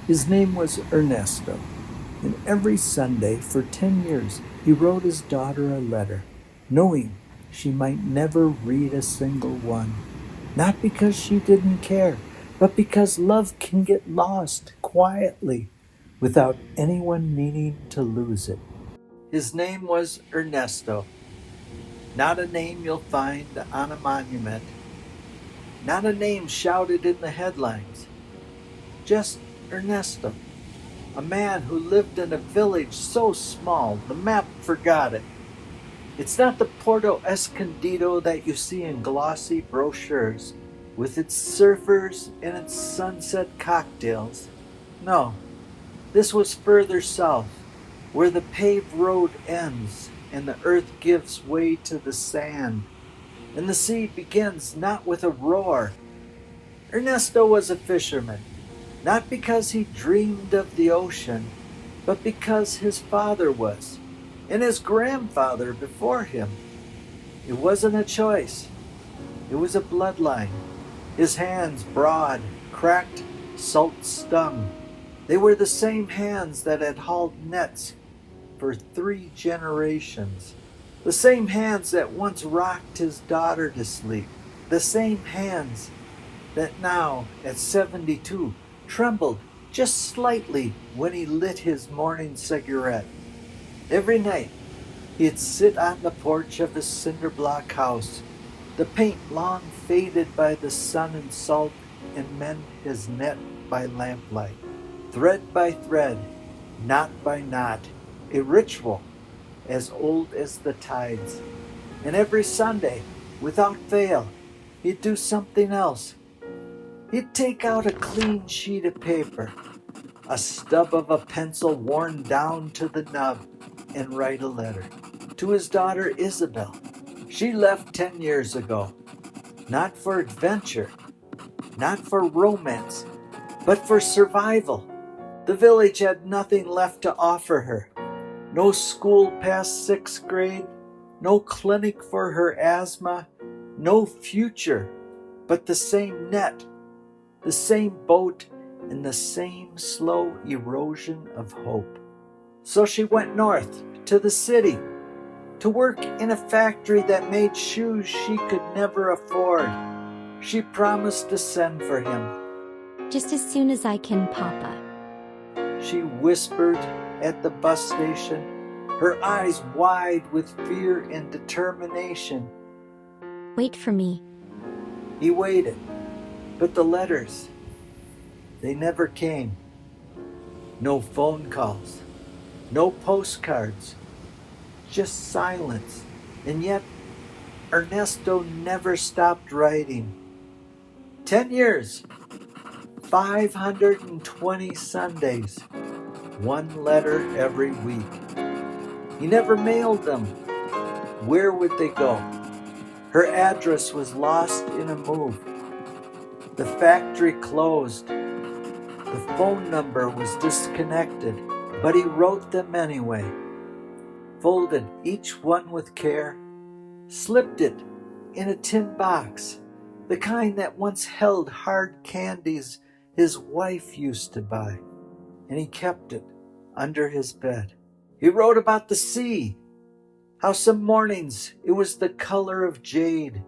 His name was Ernesto, and every Sunday for 10 years he wrote his daughter a letter, knowing she might never read a single one. Not because she didn't care, but because love can get lost quietly without anyone needing to lose it. His name was Ernesto, not a name you'll find on a monument, not a name shouted in the headlines, just Ernesto, a man who lived in a village so small the map forgot it. It's not the Porto Escondido that you see in glossy brochures with its surfers and its sunset cocktails. No, this was further south, where the paved road ends and the earth gives way to the sand, and the sea begins not with a roar. Ernesto was a fisherman, not because he dreamed of the ocean, but because his father was, and his grandfather before him. It wasn't a choice, it was a bloodline. His hands broad, cracked, salt stung. They were the same hands that had hauled nets for 3 generations. The same hands that once rocked his daughter to sleep. The same hands that now, at 72, trembled just slightly when he lit his morning cigarette. Every night, he'd sit on the porch of his cinder block house, the paint long faded by the sun and salt, and mend his net by lamplight. Thread by thread, knot by knot, a ritual as old as the tides. And every Sunday, without fail, he'd do something else. He'd take out a clean sheet of paper, a stub of a pencil worn down to the nub, and write a letter to his daughter Isabelle. She left 10 years ago, not for adventure, not for romance, but for survival. The village had nothing left to offer her. No school past 6th grade, no clinic for her asthma, no future, but the same net, the same boat, and the same slow erosion of hope. So she went north to the city to work in a factory that made shoes she could never afford. She promised to send for him. Just as soon as I can, Papa. She whispered at the bus station, her eyes wide with fear and determination. Wait for me. He waited, but the letters, they never came. No phone calls, no postcards, just silence. And yet, Ernesto never stopped writing. 10 years, 520 Sundays, one letter every week. He never mailed them. Where would they go? Her address was lost in a move. The factory closed. The phone number was disconnected, but he wrote them anyway. Folded each one with care, slipped it in a tin box, the kind that once held hard candies his wife used to buy, and he kept it under his bed. He wrote about the sea, how some mornings it was the color of jade,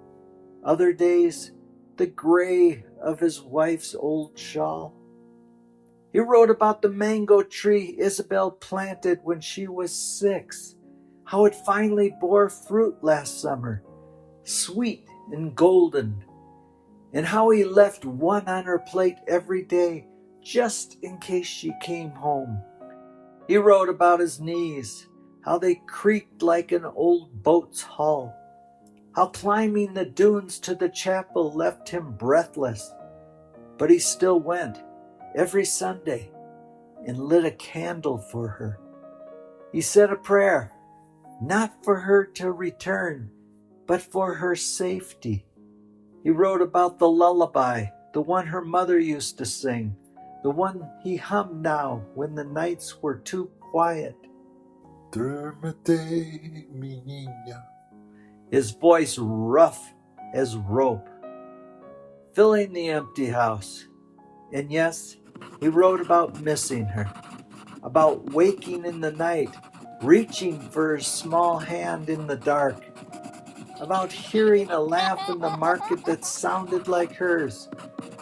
other days the gray of his wife's old shawl. He wrote about the mango tree Isabelle planted when she was 6, how it finally bore fruit last summer, sweet and golden, and how he left one on her plate every day just in case she came home. He wrote about his knees, how they creaked like an old boat's hull, how climbing the dunes to the chapel left him breathless, but he still went every Sunday and lit a candle for her. He said a prayer, not for her to return, but for her safety. He wrote about the lullaby, the one her mother used to sing, the one he hummed now when the nights were too quiet. Duérmete, mi niña. His voice rough as rope, filling the empty house. And yes, He wrote about missing her, about waking in the night, reaching for her small hand in the dark, about hearing a laugh in the market that sounded like hers,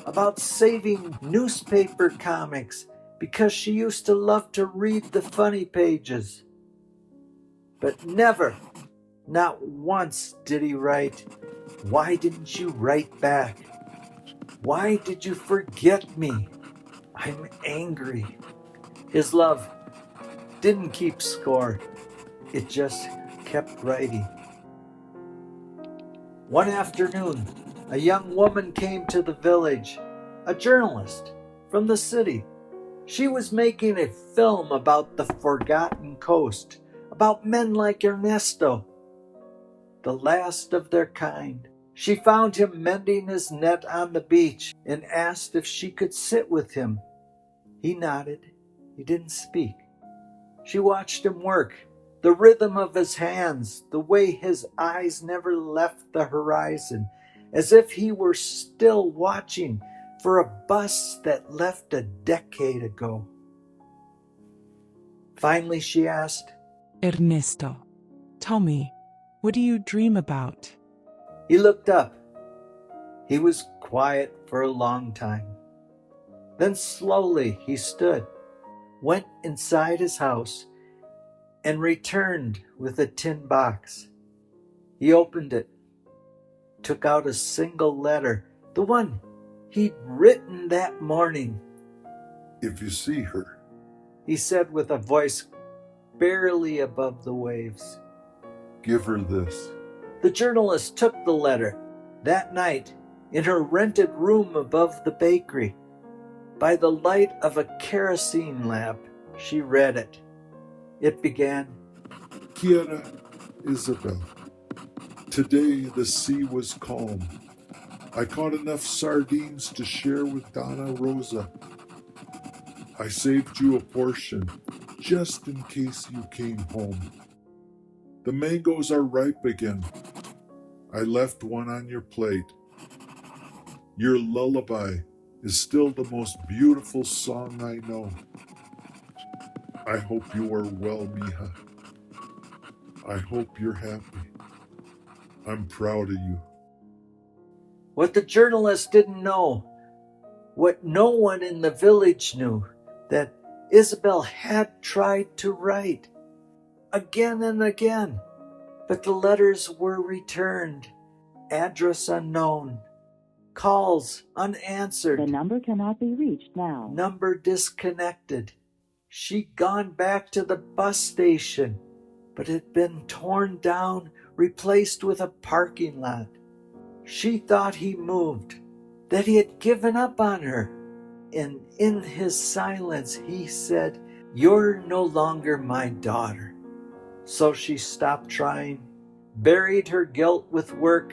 about saving newspaper comics because she used to love to read the funny pages. But never, not once did he write, "Why didn't you write back? Why did you forget me? I'm angry." His love didn't keep score. It just kept writing. One afternoon, a young woman came to the village, a journalist from the city. She was making a film about the forgotten coast, about men like Ernesto, the last of their kind. She found him mending his net on the beach and asked if she could sit with him. He nodded. He didn't speak. She watched him work, the rhythm of his hands, the way his eyes never left the horizon, as if he were still watching for a bus that left a decade ago. Finally, she asked, Ernesto, tell me, what do you dream about? He looked up. He was quiet for a long time. Then slowly he stood, went inside his house, and returned with a tin box. He opened it, took out a single letter, the one he'd written that morning. "If you see her," he said with a voice barely above the waves, "give her this." The journalist took the letter. That night, in her rented room above the bakery, by the light of a kerosene lamp, she read it. It began, "Quiera, Isabelle. Today the sea was calm. I caught enough sardines to share with Donna Rosa. I saved you a portion, just in case you came home. The mangoes are ripe again. I left one on your plate. Your lullaby is still the most beautiful song I know. I hope you are well, mija. I hope you're happy. I'm proud of you." what the journalist didn't know, what no one in the village knew, that Isabelle had tried to write again and again, but the letters were returned, address unknown, calls unanswered, The number cannot be reached now. number disconnected. She'd gone back to the bus station, but it had been torn down, replaced with a parking lot. She thought he moved, that he had given up on her. And in his silence, he said, "You're no longer my daughter." So she stopped trying, buried her guilt with work,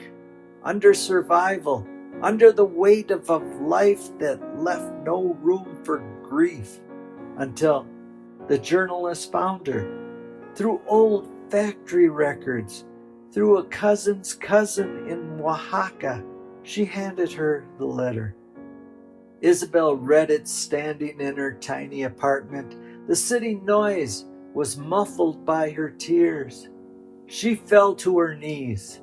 under survival, under the weight of a life that left no room for grief, until the journalist found her through old factory records, through a cousin's cousin in Oaxaca. She handed her the letter. Isabelle read it standing in her tiny apartment. The city noise was muffled by her tears. She fell to her knees,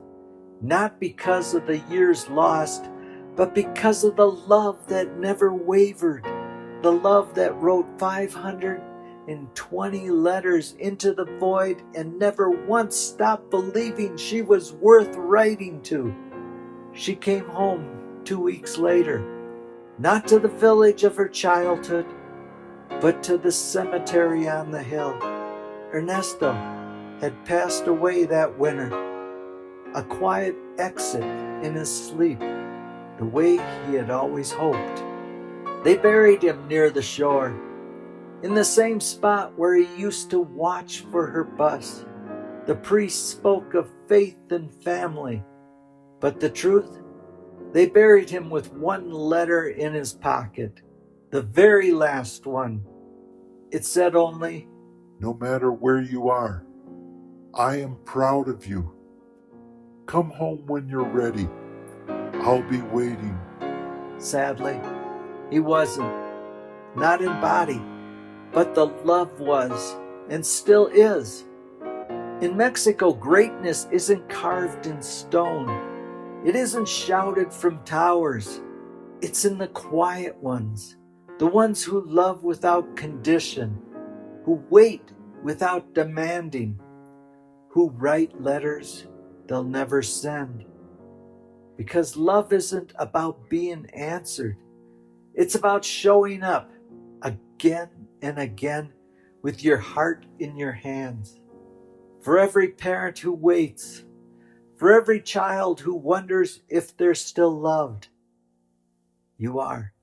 not because of the years lost, but because of the love that never wavered, the love that wrote 520 letters into the void and never once stopped believing she was worth writing to. She came home 2 weeks later, not to the village of her childhood, but to the cemetery on the hill. Ernesto had passed away that winter, a quiet exit in his sleep, the way he had always hoped. They buried him near the shore, in the same spot where he used to watch for her bus. The priest spoke of faith and family, but the truth? They buried him with one letter in his pocket, the very last one. It said only, "No matter where you are, I am proud of you. Come home when you're ready. I'll be waiting." Sadly, he wasn't. not in body, but the love was and still is. In Mexico, greatness isn't carved in stone. It isn't shouted from towers. It's in the quiet ones, the ones who love without condition, who wait without demanding, who write letters they'll never send. Because love isn't about being answered. It's about showing up again and again with your heart in your hands. For every parent who waits, for every child who wonders if they're still loved, you are.